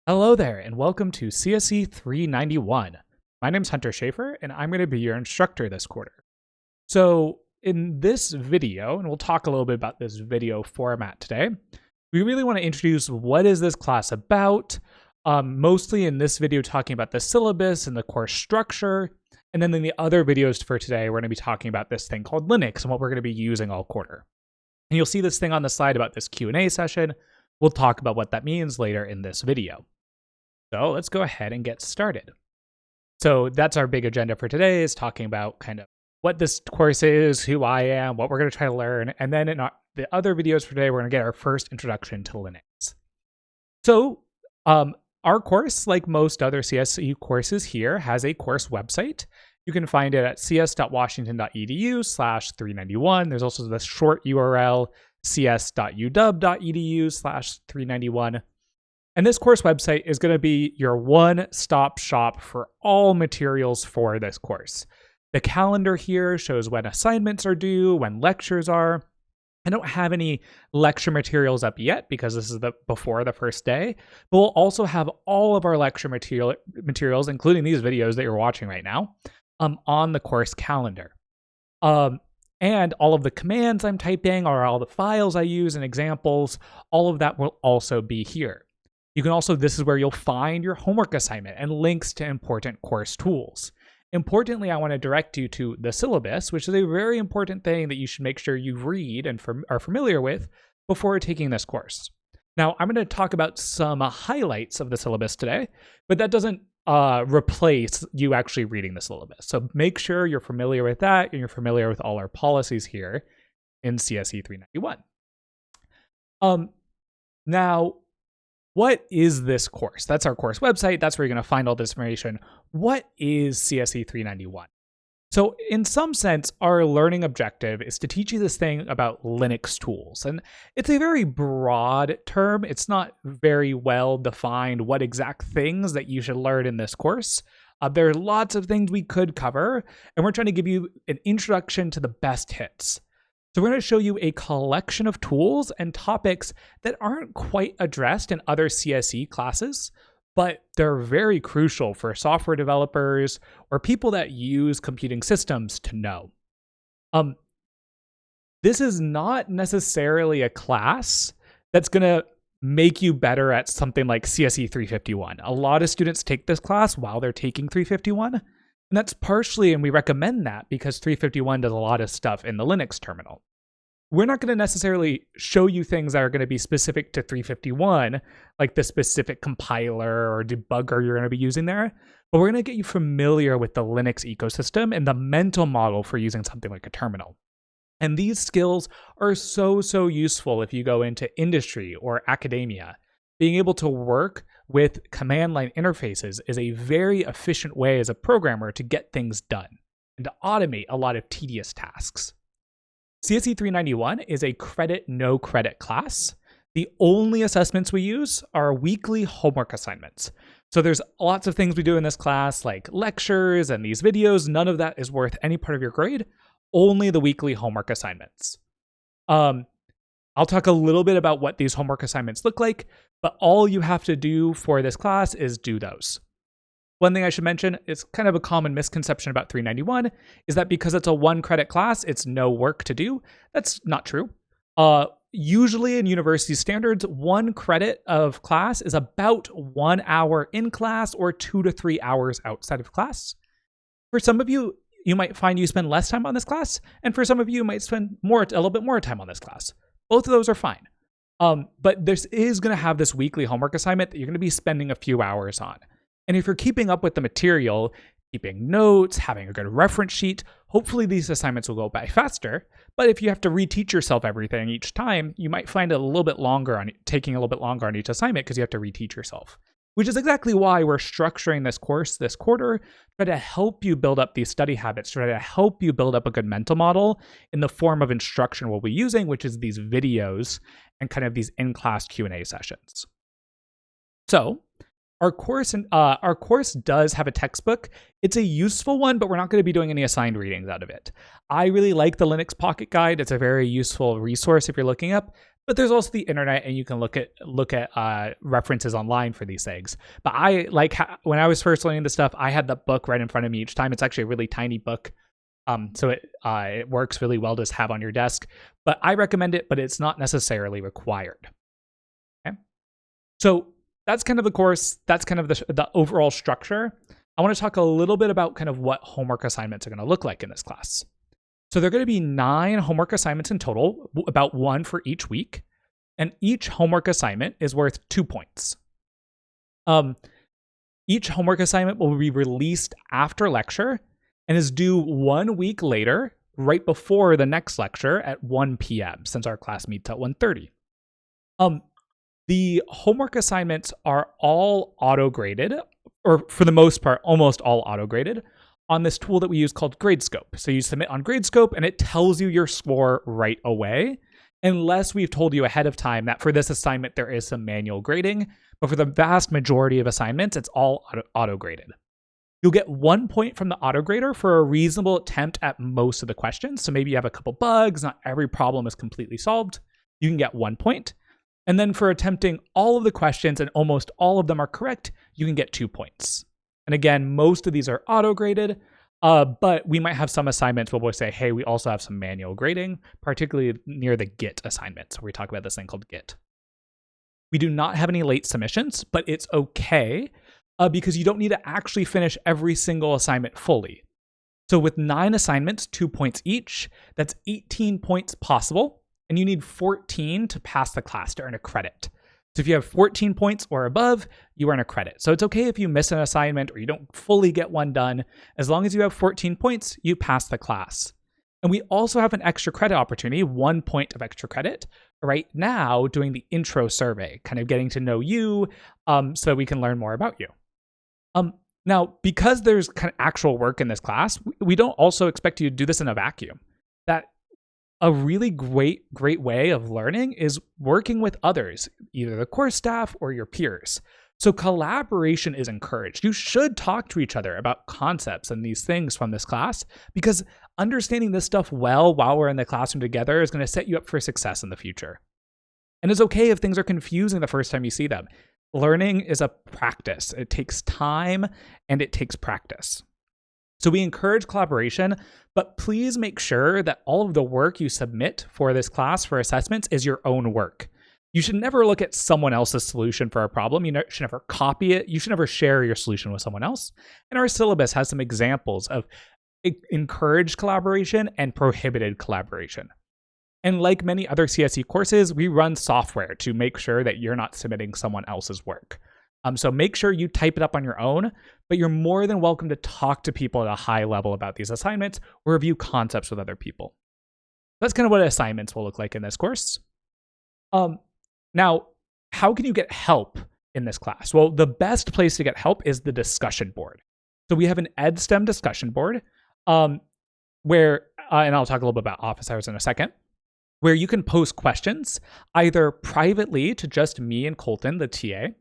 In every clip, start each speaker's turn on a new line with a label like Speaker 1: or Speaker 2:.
Speaker 1: Hello there, and welcome to CSE 391. My name's Hunter Schaefer, and I'm going to be your instructor this quarter. So, in this video, and we'll talk a little bit about this video format today, we really want to introduce what is this class about, mostly in this video talking about the syllabus and the course structure, and then in the other videos for today, we're going to be talking about this thing called Linux and what we're going to be using all quarter. And you'll see this thing on the slide about this Q&A session. We'll talk about what that means later in this video. So let's go ahead and get started. So that's our big agenda for today, is talking about kind of what this course is, who I am, what we're going to try to learn. And then in the other videos for today, we're going to get our first introduction to Linux. So our course, like most other CSE courses here, has a course website. You can find it at cs.washington.edu/391. There's also the short URL, cs.uw.edu/391. And this course website is going to be your one-stop shop for all materials for this course. The calendar here shows when assignments are due, when lectures are. I don't have any lecture materials up yet because this is before the first day, but we'll also have all of our lecture materials, including these videos that you're watching right now, on the course calendar. And all of the commands I'm typing, or all the files I use and examples, all of that will also be here. You can also, this is where you'll find your homework assignment and links to important course tools. Importantly, I want to direct you to the syllabus, which is a very important thing that you should make sure you read and are familiar with before taking this course. Now, I'm going to talk about some highlights of the syllabus today, but that doesn't replace you actually reading the syllabus. So make sure you're familiar with that and you're familiar with all our policies here in CSE 391. Now, what is this course? That's our course website. That's where you're going to find all this information. What is CSE 391? So in some sense, our learning objective is to teach you this thing about Linux tools. And it's a very broad term. It's not very well defined what exact things that you should learn in this course. There are lots of things we could cover, and we're trying to give you an introduction to the best hits. So we're going to show you a collection of tools and topics that aren't quite addressed in other CSE classes, but they're very crucial for software developers or people that use computing systems to know. This is not necessarily a class that's going to make you better at something like CSE 351. A lot of students take this class while they're taking 351. And that's partially, and we recommend that because 351 does a lot of stuff in the Linux terminal. We're not going to necessarily show you things that are going to be specific to 351, like the specific compiler or debugger you're going to be using there, but we're going to get you familiar with the Linux ecosystem and the mental model for using something like a terminal. And these skills are so useful if you go into industry or academia. Being able to work with command line interfaces is a very efficient way as a programmer to get things done and to automate a lot of tedious tasks. CSE 391 is a credit, no credit class. The only assessments we use are weekly homework assignments. So there's lots of things we do in this class, like lectures and these videos. None of that is worth any part of your grade, only the weekly homework assignments. I'll talk a little bit about what these homework assignments look like, but all you have to do for this class is do those. One thing I should mention, it's kind of a common misconception about 391, is that because it's a 1-credit class, it's no work to do. That's not true. Usually in university standards, 1 credit of class is about 1 hour in class or 2 to 3 hours outside of class. For some of you, you might find you spend less time on this class, and for some of you might spend a little bit more time on this class. Both of those are fine. But this is going to have this weekly homework assignment that you're going to be spending a few hours on. And if you're keeping up with the material, keeping notes, having a good reference sheet, hopefully these assignments will go by faster. But if you have to reteach yourself everything each time, you might find it taking a little bit longer on each assignment because you have to reteach yourself. Which is exactly why we're structuring this course this quarter, try to help you build up these study habits, try to help you build up a good mental model in the form of instruction we'll be using, which is these videos and kind of these in-class Q&A sessions. So our course does have a textbook. It's a useful one, but we're not going to be doing any assigned readings out of it. I really like the Linux Pocket Guide. It's a very useful resource if you're looking up But there's also the internet, and you can look at references online for these things. But I when I was first learning this stuff, I had the book right in front of me each time. It's actually a really tiny book, so it works really well to have on your desk. But I recommend it, but it's not necessarily required. Okay, so that's kind of the course. That's kind of the overall structure. I want to talk a little bit about kind of what homework assignments are going to look like in this class. So there are going to be 9 homework assignments in total, about 1 for each week. And each homework assignment is worth 2 points. Each homework assignment will be released after lecture and is due 1 week later, right before the next lecture at 1 p.m., since our class meets at 1:30. The homework assignments are all auto-graded, or for the most part, almost all auto-graded, on this tool that we use called Gradescope. So you submit on Gradescope and it tells you your score right away, unless we've told you ahead of time that for this assignment there is some manual grading. But for the vast majority of assignments, it's all auto-graded. You'll get 1 point from the auto-grader for a reasonable attempt at most of the questions. So maybe you have a couple bugs, not every problem is completely solved. You can get 1 point. And then for attempting all of the questions and almost all of them are correct, you can get 2 points. And again, most of these are auto-graded, but we might have some assignments where we'll say, hey, we also have some manual grading, particularly near the Git assignments, where we talk about this thing called Git. We do not have any late submissions, but it's okay because you don't need to actually finish every single assignment fully. So with 9 assignments, 2 points each, that's 18 points possible, and you need 14 to pass the class to earn a credit. So if you have 14 points or above, you earn a credit. So it's okay if you miss an assignment or you don't fully get one done. As long as you have 14 points, you pass the class. And we also have an extra credit opportunity, 1 point of extra credit, right now doing the intro survey, kind of getting to know you so we can learn more about you. Now, because there's kind of actual work in this class, we don't also expect you to do this in a vacuum. That a really great way of learning is working with others, either the course staff or your peers. So collaboration is encouraged. You should talk to each other about concepts and these things from this class, because understanding this stuff well while we're in the classroom together is going to set you up for success in the future. And it's okay if things are confusing the first time you see them. Learning is a practice. It takes time and it takes practice. So we encourage collaboration, but please make sure that all of the work you submit for this class for assessments is your own work. You should never look at someone else's solution for a problem. You should never copy it. You should never share your solution with someone else. And our syllabus has some examples of encouraged collaboration and prohibited collaboration. And like many other CSE courses, we run software to make sure that you're not submitting someone else's work. So make sure you type it up on your own, but you're more than welcome to talk to people at a high level about these assignments or review concepts with other people. That's kind of what assignments will look like in this course. Now, how can you get help in this class? Well, the best place to get help is the discussion board. So we have an EdSTEM discussion board where, and I'll talk a little bit about office hours in a second, where you can post questions either privately to just me and Colton, the TA,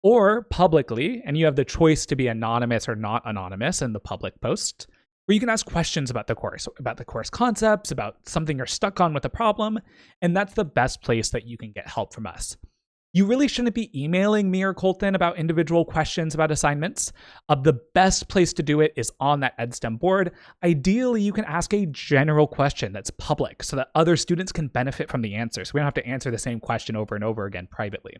Speaker 1: or publicly, and you have the choice to be anonymous or not anonymous in the public post, where you can ask questions about the course concepts, about something you're stuck on with a problem, and that's the best place that you can get help from us. You really shouldn't be emailing me or Colton about individual questions about assignments. The best place to do it is on that EdSTEM board. Ideally, you can ask a general question that's public so that other students can benefit from the answer. So we don't have to answer the same question over and over again privately.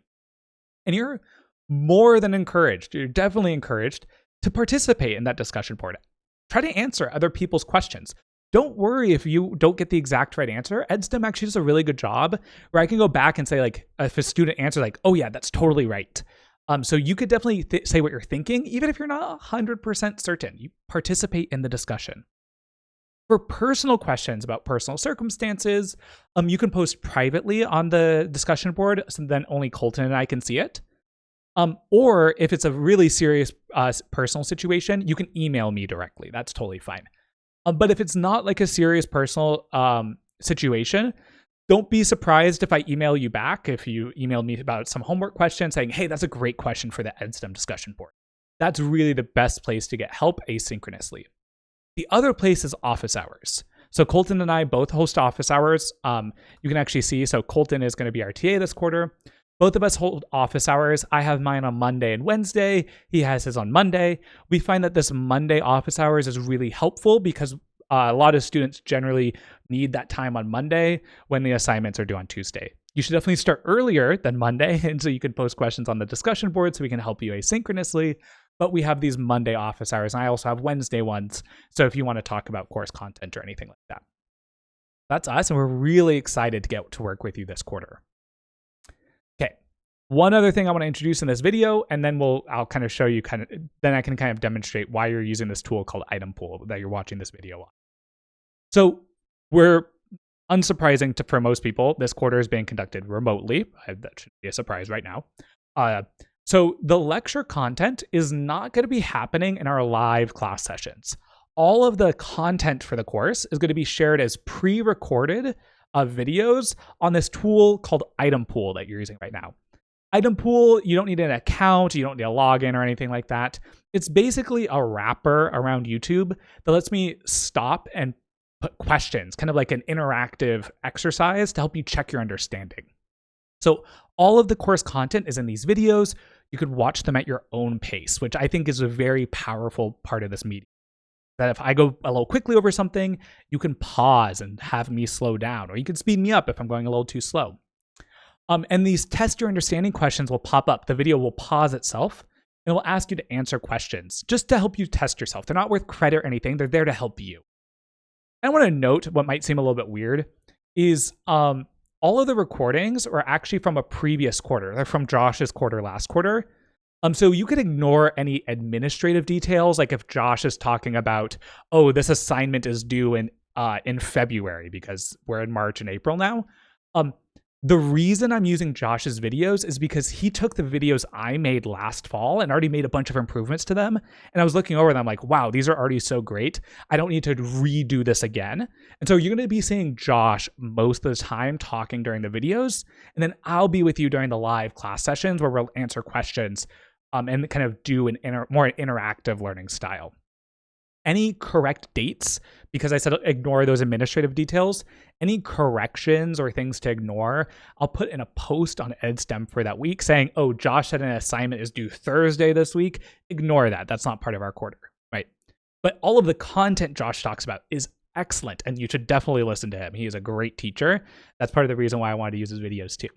Speaker 1: And you're more than encouraged, you're definitely encouraged to participate in that discussion board. Try to answer other people's questions. Don't worry if you don't get the exact right answer. EdSTEM actually does a really good job where I can go back and say, like, if a student answers like, oh yeah, that's totally right. So you could definitely say what you're thinking, even if you're not 100% certain. You participate in the discussion. For personal questions about personal circumstances, you can post privately on the discussion board, so then only Colton and I can see it. Or if it's a really serious personal situation, you can email me directly. That's totally fine. But if it's not like a serious personal situation, don't be surprised if I email you back. If you emailed me about some homework question saying, hey, that's a great question for the EdSTEM discussion board. That's really the best place to get help asynchronously. The other place is office hours. So Colton and I both host office hours. You can actually see, so Colton is going to be our TA this quarter. Both of us hold office hours. I have mine on Monday and Wednesday. He has his on Monday. We find that this Monday office hours is really helpful because a lot of students generally need that time on Monday when the assignments are due on Tuesday. You should definitely start earlier than Monday, and so you can post questions on the discussion board so we can help you asynchronously. But we have these Monday office hours, and I also have Wednesday ones. So if you want to talk about course content or anything like that. That's us, and we're really excited to get to work with you this quarter. Okay, one other thing I want to introduce in this video, and then I'll kind of show you then I can kind of demonstrate why you're using this tool called Item Pool that you're watching this video on. So we're unsurprising for most people, this quarter is being conducted remotely. That should be a surprise right now. So the lecture content is not going to be happening in our live class sessions. All of the content for the course is going to be shared as pre-recorded videos on this tool called Item Pool that you're using right now. Item Pool, you don't need an account, you don't need a login or anything like that. It's basically a wrapper around YouTube that lets me stop and put questions, kind of like an interactive exercise to help you check your understanding. So all of the course content is in these videos. You could watch them at your own pace, which I think is a very powerful part of this meeting. That if I go a little quickly over something, you can pause and have me slow down, or you can speed me up if I'm going a little too slow. And these test your understanding questions will pop up. The video will pause itself and it will ask you to answer questions just to help you test yourself. They're not worth credit or anything. They're there to help you. I want to note what might seem a little bit weird is all of the recordings are actually from a previous quarter. They're from Josh's quarter last quarter. So you could ignore any administrative details, like if Josh is talking about, oh, this assignment is due in February because we're in March and April now. The reason I'm using Josh's videos is because he took the videos I made last fall and already made a bunch of improvements to them. And I was looking over them like, wow, these are already so great. I don't need to redo this again. And so you're going to be seeing Josh most of the time talking during the videos. And then I'll be with you during the live class sessions where we'll answer questions and kind of do more interactive learning style. Any correct dates, because I said ignore those administrative details, any corrections or things to ignore, I'll put in a post on EdSTEM for that week saying, oh, Josh said an assignment is due Thursday this week. Ignore that. That's not part of our quarter, right? But all of the content Josh talks about is excellent, and you should definitely listen to him. He is a great teacher. That's part of the reason why I wanted to use his videos too.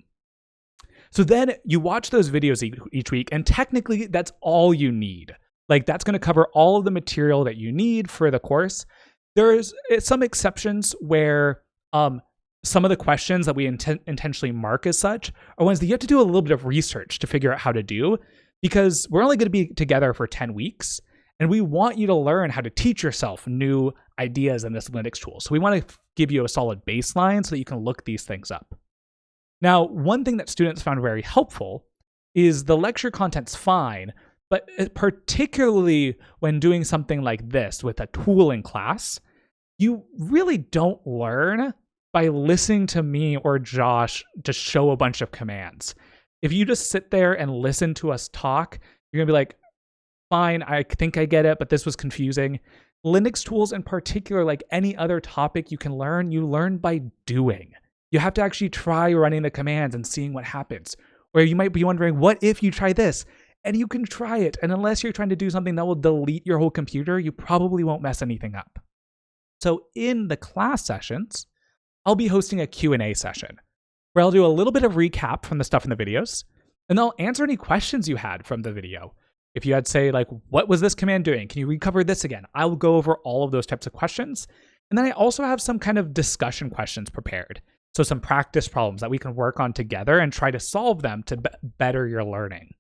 Speaker 1: So then you watch those videos each week, and technically that's all you need. Like that's going to cover all of the material that you need for the course. There's some exceptions where some of the questions that we intentionally mark as such are ones that you have to do a little bit of research to figure out how to do, because we're only going to be together for 10 weeks. And we want you to learn how to teach yourself new ideas in this Linux tool. So we want to give you a solid baseline so that you can look these things up. Now, one thing that students found very helpful is the lecture content's fine, but particularly when doing something like this with a tool in class, you really don't learn by listening to me or Josh just show a bunch of commands. If you just sit there and listen to us talk, you're going to be like, fine, I think I get it, but this was confusing. Linux tools in particular, like any other topic you learn by doing. You have to actually try running the commands and seeing what happens. Or you might be wondering, what if you try this? And you can try it. And unless you're trying to do something that will delete your whole computer, you probably won't mess anything up. So in the class sessions, I'll be hosting a Q&A session where I'll do a little bit of recap from the stuff in the videos, and I'll answer any questions you had from the video. If you had, say, like, what was this command doing? Can you recover this again? I will go over all of those types of questions. And then I also have some kind of discussion questions prepared. So some practice problems that we can work on together and try to solve them to better your learning.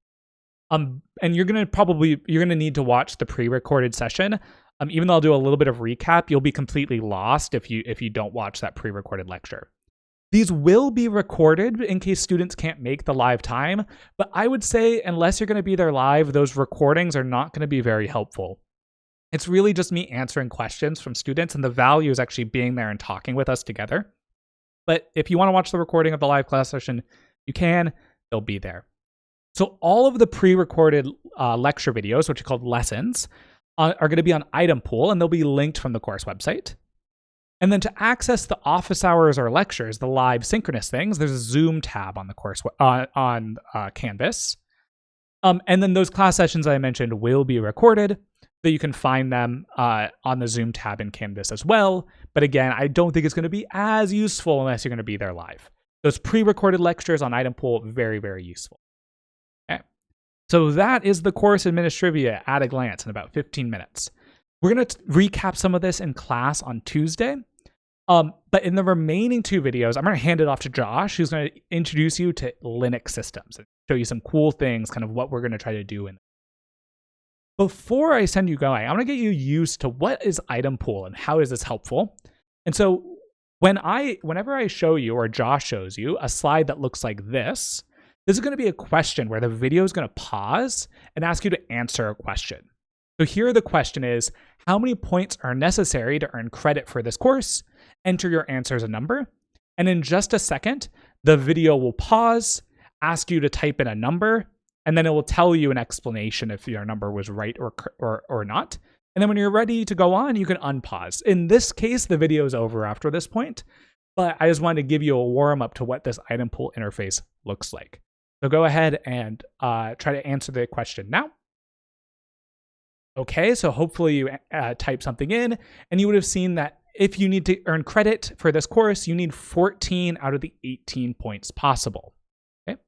Speaker 1: And you're gonna need to watch the pre-recorded session. Even though I'll do a little bit of recap, you'll be completely lost if you don't watch that pre-recorded lecture. These will be recorded in case students can't make the live time, but I would say unless you're going to be there live, those recordings are not going to be very helpful. It's really just me answering questions from students, and the value is actually being there and talking with us together. But if you want to watch the recording of the live class session, you can. They'll be there. So all of the pre-recorded lecture videos, which are called lessons, are going to be on Item Pool, and they'll be linked from the course website. And then to access the office hours or lectures, the live synchronous things, there's a Zoom tab on the course on Canvas. And then those class sessions I mentioned will be recorded, so you can find them on the Zoom tab in Canvas as well. But again, I don't think it's going to be as useful unless you're going to be there live. Those pre-recorded lectures on Item Pool, very, very useful. Okay. So that is the course Administrivia at a glance in about 15 minutes. We're going to recap some of this in class on Tuesday. But in the remaining 2 videos, I'm going to hand it off to Josh, who's going to introduce you to Linux systems and show you some cool things, kind of what we're going to try to do. Before I send you going, I want to get you used to what is Item Pool and how is this helpful. And so whenever I show you, or Josh shows you, a slide that looks like this is going to be a question where the video is going to pause and ask you to answer a question. So here the question is, how many points are necessary to earn credit for this course? Enter your answer as a number. And in just a second, the video will pause, ask you to type in a number, and then it will tell you an explanation if your number was right or not. And then when you're ready to go on, you can unpause. In this case, the video is over after this point, but I just wanted to give you a warm up to what this Item Pool interface looks like. So go ahead and try to answer the question now. Okay, so hopefully you type something in, and you would have seen that if you need to earn credit for this course, you need 14 out of the 18 points possible. Okay.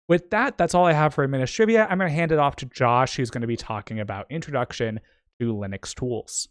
Speaker 1: With that, that's all I have for Administrivia. I'm going to hand it off to Josh, who's going to be talking about Introduction to Linux Tools.